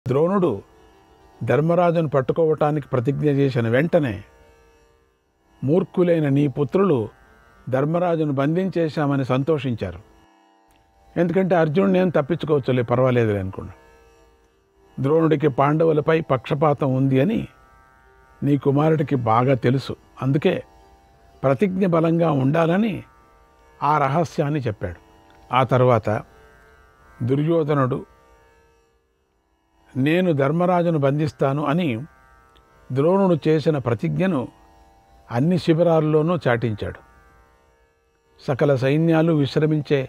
ద్రోణుడు ధర్మరాజును పట్టుకోవటానికి ప్రతిజ్ఞ చేసిన వెంటనే మూర్ఖులైన నీ పుత్రులు ధర్మరాజును బంధించేశామని సంతోషించారు. ఎందుకంటే అర్జునుడు నేను తప్పించుకోవచ్చులే, పర్వాలేదులే అనుకున్నా. ద్రోణుడికి పాండవులపై పక్షపాతం ఉంది అని నీ కుమారుడికి బాగా తెలుసు. అందుకే ప్రతిజ్ఞ బలంగా ఉండాలని ఆ రహస్యాన్ని చెప్పాడు. ఆ తర్వాత దుర్యోధనుడు నేను ధర్మరాజును బంధిస్తాను అని ద్రోణుడు చేసిన ప్రతిజ్ఞను అన్ని శిబిరాల్లోనూ చాటించాడు. సకల సైన్యాలు విశ్రమించే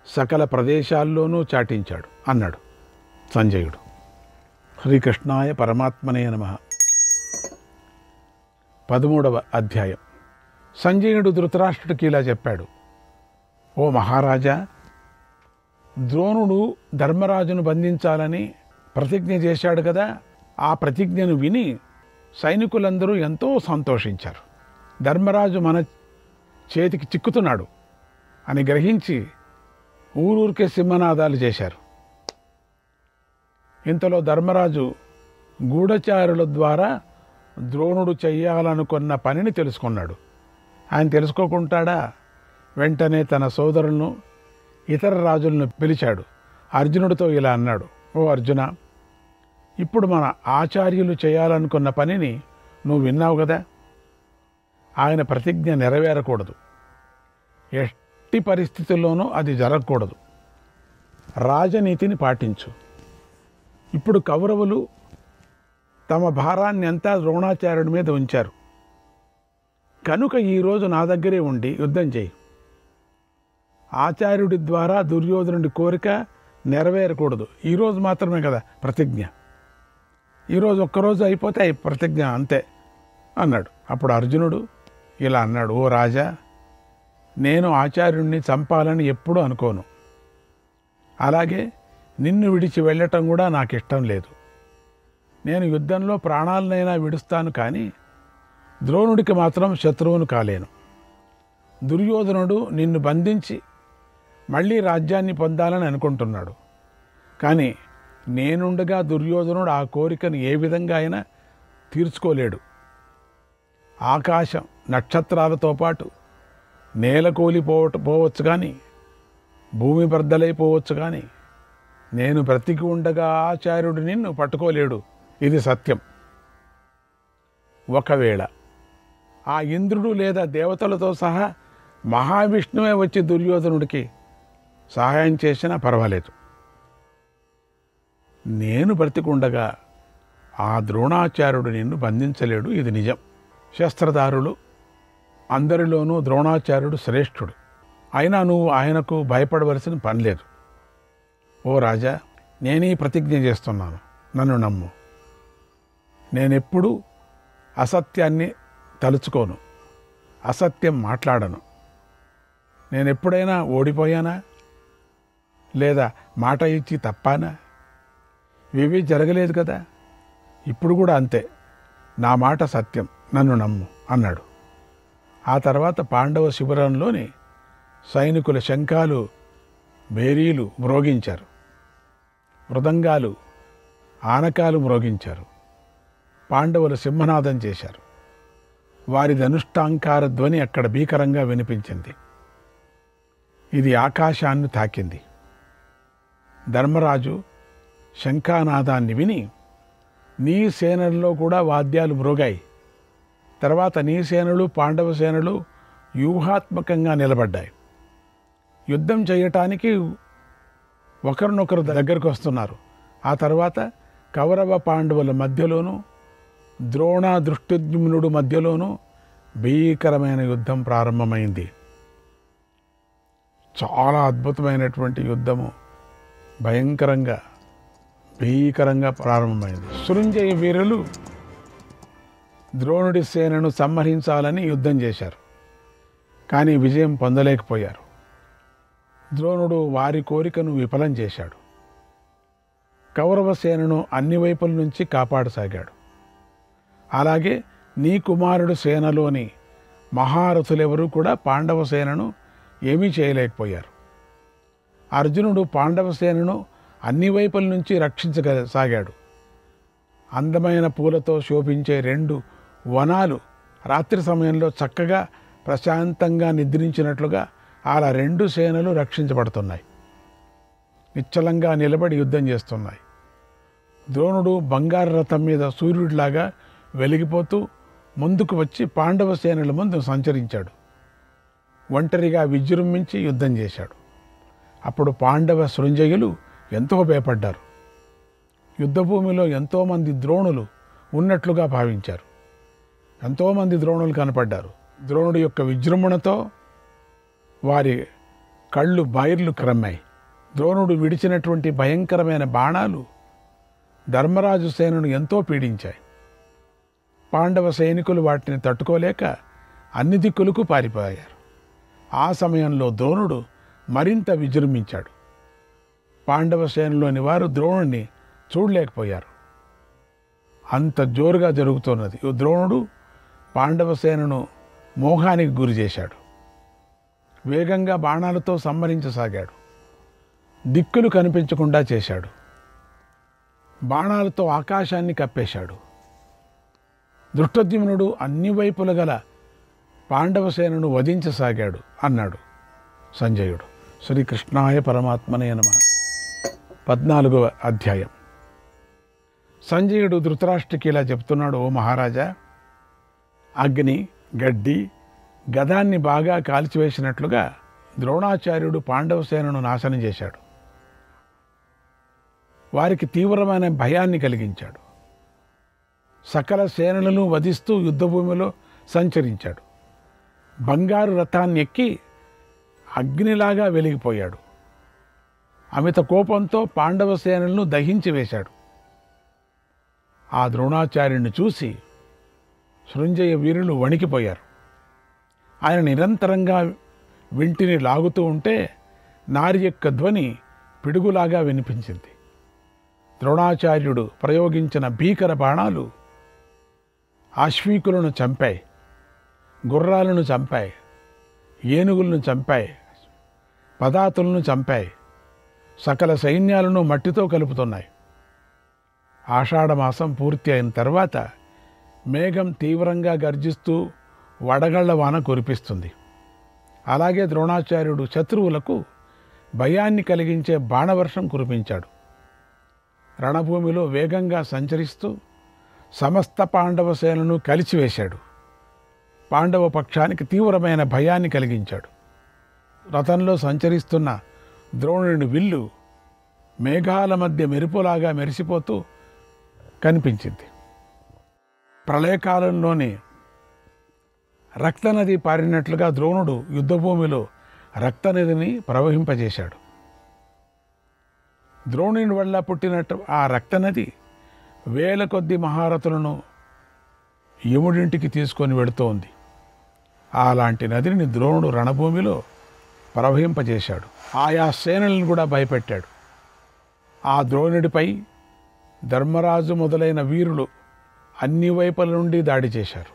సకల ప్రదేశాల్లోనూ చాటించాడు అన్నాడు సంజయుడు. శ్రీకృష్ణాయ పరమాత్మనే నమః. 13వ అధ్యాయం. సంజయుడు ధృతరాష్ట్రుడికి ఇలా చెప్పాడు. ఓ మహారాజా, ద్రోణుడు ధర్మరాజును బంధించాలని ప్రతిజ్ఞ చేశాడు కదా, ఆ ప్రతిజ్ఞను విని సైనికులందరూ ఎంతో సంతోషించారు. ధర్మరాజు మన చేతికి చిక్కుతున్నాడు అని గ్రహించి ఊరూరికే సింహనాదాలు చేశారు. ఇంతలో ధర్మరాజు గూఢచారుల ద్వారా ద్రోణుడు చెయ్యాలనుకున్న పనిని తెలుసుకున్నాడు. ఆయన తెలుసుకోకుంటాడా? వెంటనే తన సోదరులను ఇతర రాజులను పిలిచాడు. అర్జునుడితో ఇలా అన్నాడు. ఓ అర్జున, ఇప్పుడు మన ఆచార్యులు చేయాలనుకున్న పనిని నువ్వు విన్నావు కదా. ఆయన ప్రతిజ్ఞ నెరవేరకూడదు. ఎట్టి పరిస్థితుల్లోనూ అది జరగకూడదు. రాజనీతిని పాటించు. ఇప్పుడు కౌరవులు తమ భారాన్ని అంతా ద్రోణాచార్యుడి మీద ఉంచారు కనుక ఈరోజు నా దగ్గరే ఉండి యుద్ధం చేయి. ఆచార్యుడి ద్వారా దుర్యోధనుడి కోరిక నెరవేరకూడదు. ఈరోజు మాత్రమే కదా ప్రతిజ్ఞ. ఈరోజు ఒక్కరోజు అయిపోతే ప్రతిజ్ఞ అంతే అన్నాడు. అప్పుడు అర్జునుడు ఇలా అన్నాడు. ఓ రాజా, నేను ఆచార్యుడిని చంపాలని ఎప్పుడూ అనుకోను. అలాగే నిన్ను విడిచి వెళ్ళటం కూడా నాకు ఇష్టం లేదు. నేను యుద్ధంలో ప్రాణాలనైనా విడుస్తాను, కానీ ద్రోణుడికి మాత్రం శత్రువును కాలేను. దుర్యోధనుడు నిన్ను బంధించి మళ్ళీ రాజ్యాన్ని పొందాలని అనుకుంటున్నాడు. కానీ నేనుండగా దుర్యోధనుడు ఆ కోరికను ఏ విధంగా అయినా తీర్చుకోలేడు. ఆకాశం నక్షత్రాలతో పాటు నేల కూలిపోవచ్చు, కానీ భూమి బద్దలైపోవచ్చు, కానీ నేను బ్రతికి ఉండగా ఆచార్యుడు నిన్ను పట్టుకోలేడు. ఇది సత్యం. ఒకవేళ ఆ ఇంద్రుడు లేదా దేవతలతో సహా మహావిష్ణువే వచ్చి దుర్యోధనుడికి సహాయం చేసినా పర్వాలేదు. నేను బ్రతికుండగా ఆ ద్రోణాచార్యుడు నిన్ను బంధించలేడు. ఇది నిజం. శస్త్రధారులు అందరిలోనూ ద్రోణాచార్యుడు శ్రేష్ఠుడు. అయినా నువ్వు ఆయనకు భయపడవలసిన పని లేదు. ఓ రాజా, నేనీ ప్రతిజ్ఞ చేస్తున్నాను, నన్ను నమ్ము. నేనెప్పుడూ అసత్యాన్ని తలుచుకోను, అసత్యం మాట్లాడను. నేనెప్పుడైనా ఓడిపోయానా లేదా మాట ఇచ్చి తప్పానా? ఇవి జరగలేదు కదా. ఇప్పుడు కూడా అంతే. నా మాట సత్యం, నన్ను నమ్ము అన్నాడు. ఆ తర్వాత పాండవ శిబిరంలోని సైనికుల శంఖాలు భేరీలు మ్రోగించారు. మృదంగాలు ఆనకాలు మ్రోగించారు. పాండవులు సింహనాదం చేశారు. వారి ధనుష్టాంకార ధ్వని అక్కడ భీకరంగా వినిపించింది. ఇది ఆకాశాన్ని తాకింది. ధర్మరాజు శంఖానాదాన్ని విని నీ సేనల్లో కూడా వాద్యాలు మ్రోగాయి. తర్వాత నీ సేనలు పాండవ సేనలు వ్యూహాత్మకంగా నిలబడ్డాయి. యుద్ధం చేయటానికి ఒకరినొకరు దగ్గరకు వస్తున్నారు. ఆ తర్వాత కౌరవ పాండవుల మధ్యలోనూ ద్రోణ దృష్టద్యుమ్నుడు మధ్యలోనూ భీకరమైన యుద్ధం ప్రారంభమైంది. చాలా అద్భుతమైనటువంటి యుద్ధము భీకరంగా ప్రారంభమైంది. సృంజయ వీరులు ద్రోణుడి సేనను సంహరించాలని యుద్ధం చేశారు, కానీ విజయం పొందలేకపోయారు. ద్రోణుడు వారి కోరికను విఫలం చేశాడు. కౌరవ సేనను అన్ని వైపుల నుంచి కాపాడసాగాడు. అలాగే నీ కుమారుడు సేనలోని మహారథులెవరూ కూడా పాండవ సేనను ఏమీ చేయలేకపోయారు. అర్జునుడు పాండవ సేనను అన్ని వైపుల నుంచి రక్షించసాగాడు. అందమైన పూలతో శోభించే 2 వనాలు రాత్రి సమయంలో చక్కగా ప్రశాంతంగా నిద్రించినట్లుగా అలా 2 సేనలు రక్షించబడుతున్నాయి. నిశ్చలంగా నిలబడి యుద్ధం చేస్తున్నాయి. ద్రోణుడు బంగారు రథం మీద సూర్యుడిలాగా వెలిగిపోతూ ముందుకు వచ్చి పాండవ సేనల ముందు సంచరించాడు. ఒంటరిగా విజృంభించి యుద్ధం చేశాడు. అప్పుడు పాండవ సృంజయులు ఎంతో భయపడ్డారు. యుద్ధభూమిలో ఎంతోమంది ద్రోణులు ఉన్నట్లుగా భావించారు. ఎంతోమంది ద్రోణులు కనపడ్డారు. ద్రోణుడి యొక్క విజృంభణతో వారి కళ్ళు బైర్లు క్రమ్మాయి. ద్రోణుడు విడిచినటువంటి భయంకరమైన బాణాలు ధర్మరాజు సేనను ఎంతో పీడించాయి. పాండవ సైనికులు వాటిని తట్టుకోలేక అన్ని దిక్కులకు పారిపోయారు. ఆ సమయంలో ద్రోణుడు మరింత విజృంభించాడు. పాండవ సేనలోని వారు ద్రోణుడిని చూడలేకపోయారు. అంత జోరుగా జరుగుతున్నది. ద్రోణుడు పాండవ సేనను మోహానికి గురి చేశాడు. వేగంగా బాణాలతో సంహరించసాగాడు. దిక్కులు కనిపించకుండా చేశాడు. బాణాలతో ఆకాశాన్ని కప్పేశాడు. దృష్టద్యుమ్నుడు అన్ని వైపుల గల పాండవ సేనను వధించసాగాడు అన్నాడు సంజయుడు. శ్రీకృష్ణాయ పరమాత్మనే నమః. 14వ అధ్యాయం. సంజయుడు ధృతరాష్ట్రకి ఇలా చెప్తున్నాడు: ఓ మహారాజా, అగ్ని గడ్డి గదాన్ని బాగా కాల్చివేసినట్లుగా ద్రోణాచార్యుడు పాండవ సేనను నాశనం చేశాడు. వారికి తీవ్రమైన భయాన్ని కలిగించాడు. సకల సేనలను వధిస్తూ యుద్ధభూమిలో సంచరించాడు. బంగారు రథాన్ని ఎక్కి అగ్నిలాగా వెలిగిపోయాడు. అమిత కోపంతో పాండవ సేనలను దహించి వేశాడు. ఆ ద్రోణాచార్యుని చూసి సృంజయ వీరులు వణికిపోయారు. ఆయన నిరంతరంగా వింటిని లాగుతూ ఉంటే నారి యొక్క ధ్వని పిడుగులాగా వినిపించింది. ద్రోణాచార్యుడు ప్రయోగించిన భీకర బాణాలు అశ్వీకులను చంపాయి, గుర్రాలను చంపాయి, ఏనుగులను చంపాయి, పదాతులను చంపాయి, సకల సైన్యాలను మట్టితో కలుపుతున్నాయి. ఆషాఢమాసం పూర్తి అయిన తర్వాత మేఘం తీవ్రంగా గర్జిస్తూ వడగళ్ల వాన కురిపిస్తుంది. అలాగే ద్రోణాచార్యుడు శత్రువులకు భయాన్ని కలిగించే బాణవర్షం కురిపించాడు. రణభూమిలో వేగంగా సంచరిస్తూ సమస్త పాండవ సేనను కలిచివేశాడు. పాండవ పక్షానికి తీవ్రమైన భయాన్ని కలిగించాడు. రథంలో సంచరిస్తున్న ద్రోణుని విల్లు మేఘాల మధ్య మెరుపులాగా మెరిసిపోతూ కనిపించింది. ప్రళయకాలంలోనే రక్తనది పారినట్లుగా ద్రోణుడు యుద్ధభూమిలో రక్తనదిని ప్రవహింపజేశాడు. ద్రోణుని వల్ల పుట్టినట్టు ఆ రక్తనది వేల కొద్ది మహారథులను యముడింటికి తీసుకొని వెడుతోంది. అలాంటి నదిని ద్రోణుడు రణభూమిలో ప్రవహింపజేశాడు. ఆయా సేనలను కూడా భయపెట్టాడు. ఆ ద్రోణుడిపై ధర్మరాజు మొదలైన వీరులు అన్ని వైపుల నుండి దాడి చేశారు.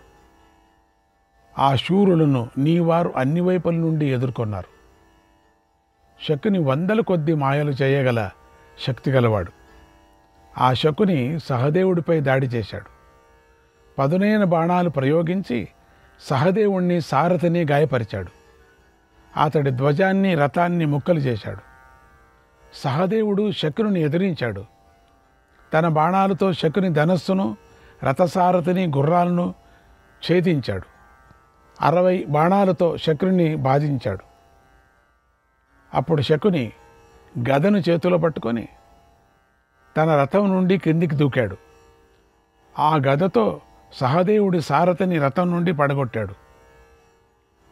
ఆ శూరులను నీవారు అన్ని వైపుల నుండి ఎదుర్కొన్నారు. శకుని 100 కొద్ది మాయలు చేయగల శక్తి గలవాడు. ఆ శకుని సహదేవుడిపై దాడి చేశాడు. పదునైన బాణాలు ప్రయోగించి సహదేవుణ్ణి సారథిని గాయపరిచాడు. అతడి ధ్వజాన్ని రథాన్ని ముక్కలు చేశాడు. సహదేవుడు శకుని ఎదిరించాడు. తన బాణాలతో శకుని ధనస్సును, రథసారథిని, గుర్రాలను ఛేదించాడు. 60 బాణాలతో శకుని బాధించాడు. అప్పుడు శకుని గదను చేతిలో పట్టుకొని తన రథం నుండి కిందికి దూకాడు. ఆ గదతో సహదేవుడి సారథిని రథం నుండి పడగొట్టాడు.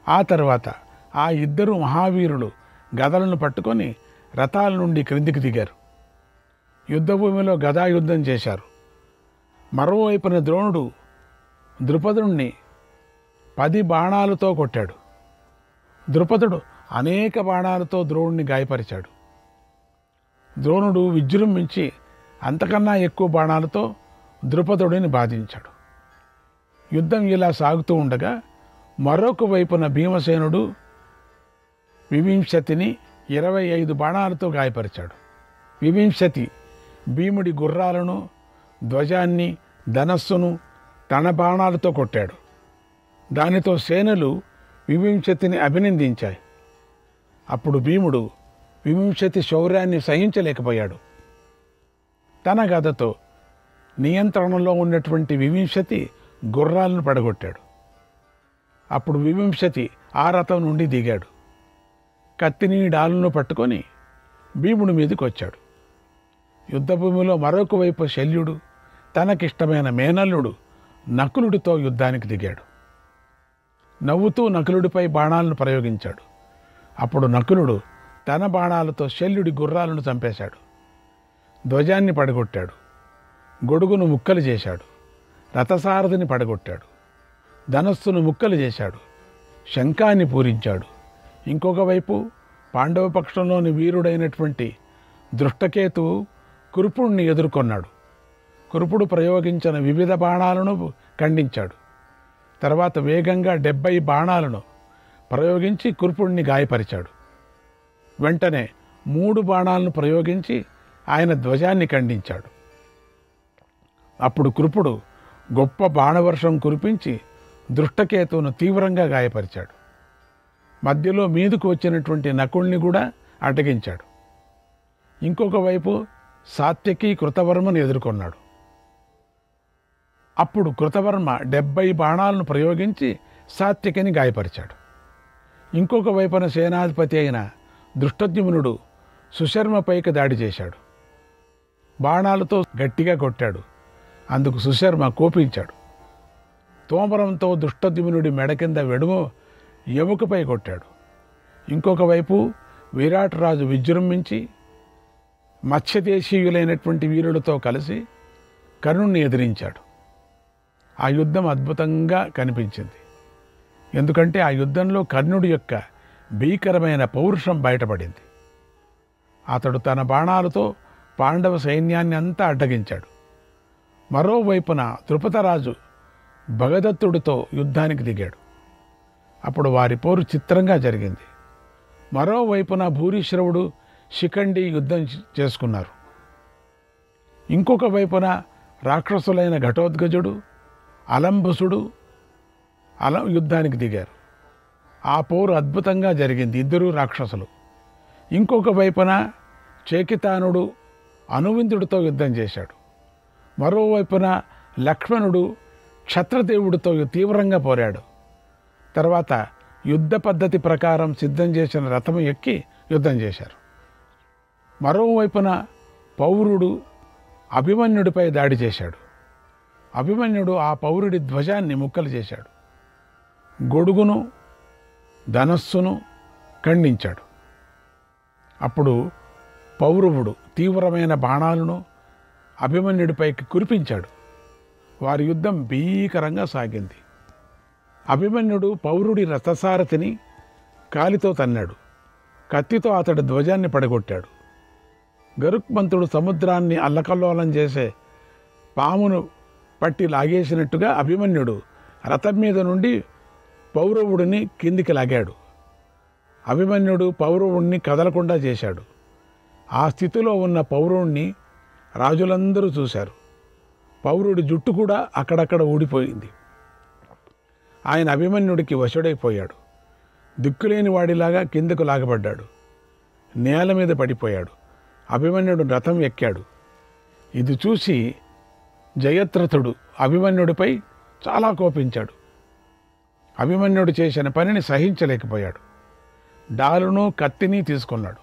ఆ తర్వాత ఆ 2 మహావీరులు గదలను పట్టుకొని రథాల నుండి క్రిందికి దిగారు. యుద్ధభూమిలో గదాయుద్ధం చేశారు. మరోవైపున ద్రోణుడు ద్రుపదుణ్ణి 10 బాణాలతో కొట్టాడు. ద్రుపదుడు అనేక బాణాలతో ద్రోణుడిని గాయపరిచాడు. ద్రోణుడు విజృంభించి అంతకన్నా ఎక్కువ బాణాలతో ద్రుపదుడిని బాధించాడు. యుద్ధం ఇలా సాగుతూ ఉండగా మరొక వైపున భీమసేనుడు వివింశతిని 25 బాణాలతో గాయపరిచాడు. వివింశతి భీముడి గుర్రాలను, ధ్వజాన్ని, ధనస్సును తన బాణాలతో కొట్టాడు. దానితో సేనలు వివింశతిని అభినందించాయి. అప్పుడు భీముడు వివింశతి శౌర్యాన్ని సహించలేకపోయాడు. తన గదతో నియంత్రణలో ఉన్నటువంటి వివింశతి గుర్రాలను పడగొట్టాడు. అప్పుడు వివింశతి ఆ రథం నుండి దిగాడు. కత్తిని, డాలును పట్టుకొని భీముడి మీదకి వచ్చాడు. యుద్ధభూమిలో మరొక వైపు శల్యుడు తనకిష్టమైన మేనల్లుడు నకులుడితో యుద్ధానికి దిగాడు. నవ్వుతూ నకులుడిపై బాణాలను ప్రయోగించాడు. అప్పుడు నకులుడు తన బాణాలతో శల్యుడి గుర్రాలను చంపేశాడు. ధ్వజాన్ని పడగొట్టాడు. గొడుగును ముక్కలు చేశాడు. రథసారథిని పడగొట్టాడు. ధనస్సును ముక్కలు చేశాడు. శంఖాన్ని పూరించాడు. ఇంకొక వైపు పాండవ పక్షంలోని వీరుడైనటువంటి దృష్టకేతువు కురుపుణ్ణి ఎదుర్కొన్నాడు. కురుపుడు ప్రయోగించిన వివిధ బాణాలను ఖండించాడు. తర్వాత వేగంగా 70 బాణాలను ప్రయోగించి కురుపుణ్ణి గాయపరిచాడు. వెంటనే 3 బాణాలను ప్రయోగించి ఆయన ధ్వజాన్ని ఖండించాడు. అప్పుడు కృపుడు గొప్ప బాణవర్షం కురిపించి దృష్టకేతువును తీవ్రంగా గాయపరిచాడు. మధ్యలో మీదకు వచ్చినటువంటి నకుల్ని కూడా అడ్డగించాడు. ఇంకొక వైపు సాత్యకి కృతవర్మను ఎదుర్కొన్నాడు. అప్పుడు కృతవర్మ 70 బాణాలను ప్రయోగించి సాత్యకిని గాయపరిచాడు. ఇంకొక వైపున సేనాధిపతి అయిన దృష్టద్యుమ్నుడు సుశర్మపైకి దాడి చేశాడు. బాణాలతో గట్టిగా కొట్టాడు. అందుకు సుశర్మ కోపించాడు. తోమరంతో దృష్టద్యుమ్నుడి మెడ కింద ఎముకపై కొట్టాడు. ఇంకొక వైపు విరాటరాజు విజృంభించి మత్స్యదేశీయులైనటువంటి వీరులతో కలిసి కర్ణుణ్ణి ఎదిరించాడు. ఆ యుద్ధం అద్భుతంగా కనిపించింది. ఎందుకంటే ఆ యుద్ధంలో కర్ణుడి యొక్క భీకరమైన పౌరుషం బయటపడింది. అతడు తన బాణాలతో పాండవ సైన్యాన్ని అంతా అడ్డగించాడు. మరోవైపున ద్రుపదరాజు భగదత్తుడితో యుద్ధానికి దిగాడు. అప్పుడు వారి పోరు చిత్రంగా జరిగింది. మరోవైపున భూరిశ్రవుడు, శిఖండి యుద్ధం చేసుకున్నారు. ఇంకొక వైపున రాక్షసులైన ఘటోద్గజుడు, అలంబసుడు యుద్ధానికి దిగారు. ఆ పోరు అద్భుతంగా జరిగింది. 2 రాక్షసులు. ఇంకొక వైపున చేకితానుడు అనువిందుడితో యుద్ధం చేశాడు. మరోవైపున లక్ష్మణుడు క్షత్రదేవుడితో తీవ్రంగా పోరాడు. తర్వాత యుద్ధ పద్ధతి ప్రకారం సిద్ధం చేసిన రథం ఎక్కి యుద్ధం చేశారు. మరోవైపున పౌరుడు అభిమన్యుడిపై దాడి చేశాడు. అభిమన్యుడు ఆ పౌరుడి ధ్వజాన్ని ముక్కలు చేశాడు. గొడుగును, ధనస్సును ఖండించాడు. అప్పుడు పౌరవుడు తీవ్రమైన బాణాలను అభిమన్యుడిపైకి కురిపించాడు. వారి యుద్ధం భీకరంగా సాగింది. అభిమన్యుడు పౌరుడి రథసారథిని కాలితో తన్నాడు. కత్తితో అతడి ధ్వజాన్ని పడగొట్టాడు. గరుక్మంతుడు సముద్రాన్ని అల్లకల్లోలం చేసే పామును పట్టి లాగేసినట్టుగా అభిమన్యుడు రథం మీద నుండి పౌరవుడిని కిందికి లాగాడు. అభిమన్యుడు పౌరవుణ్ణి కదలకుండా చేశాడు. ఆ స్థితిలో ఉన్న పౌరవుణ్ణి రాజులందరూ చూశారు. పౌరుడి జుట్టు కూడా అక్కడక్కడ ఊడిపోయింది. ఆయన అభిమన్యుడికి వశుడైపోయాడు. దిక్కులేని వాడిలాగా కిందకు లాగబడ్డాడు. నేల మీద పడిపోయాడు. అభిమన్యుడు రథం ఎక్కాడు. ఇది చూసి జయద్రథుడు అభిమన్యుడిపై చాలా కోపించాడు. అభిమన్యుడు చేసిన పనిని సహించలేకపోయాడు. డాలును, కత్తిని తీసుకున్నాడు.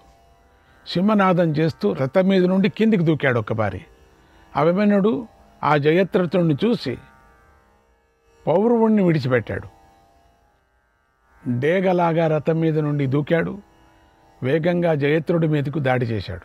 సింహనాదం చేస్తూ రథం మీద నుండి కిందికి దూకాడు ఒక్కబారి. అభిమన్యుడు ఆ జయద్రథుడిని చూసి పౌరవుణ్ణి విడిచిపెట్టాడు. డేగలాగా రథం మీద నుండి దూకాడు. వేగంగా జయద్రథుడి మీదకు దాడి చేశాడు.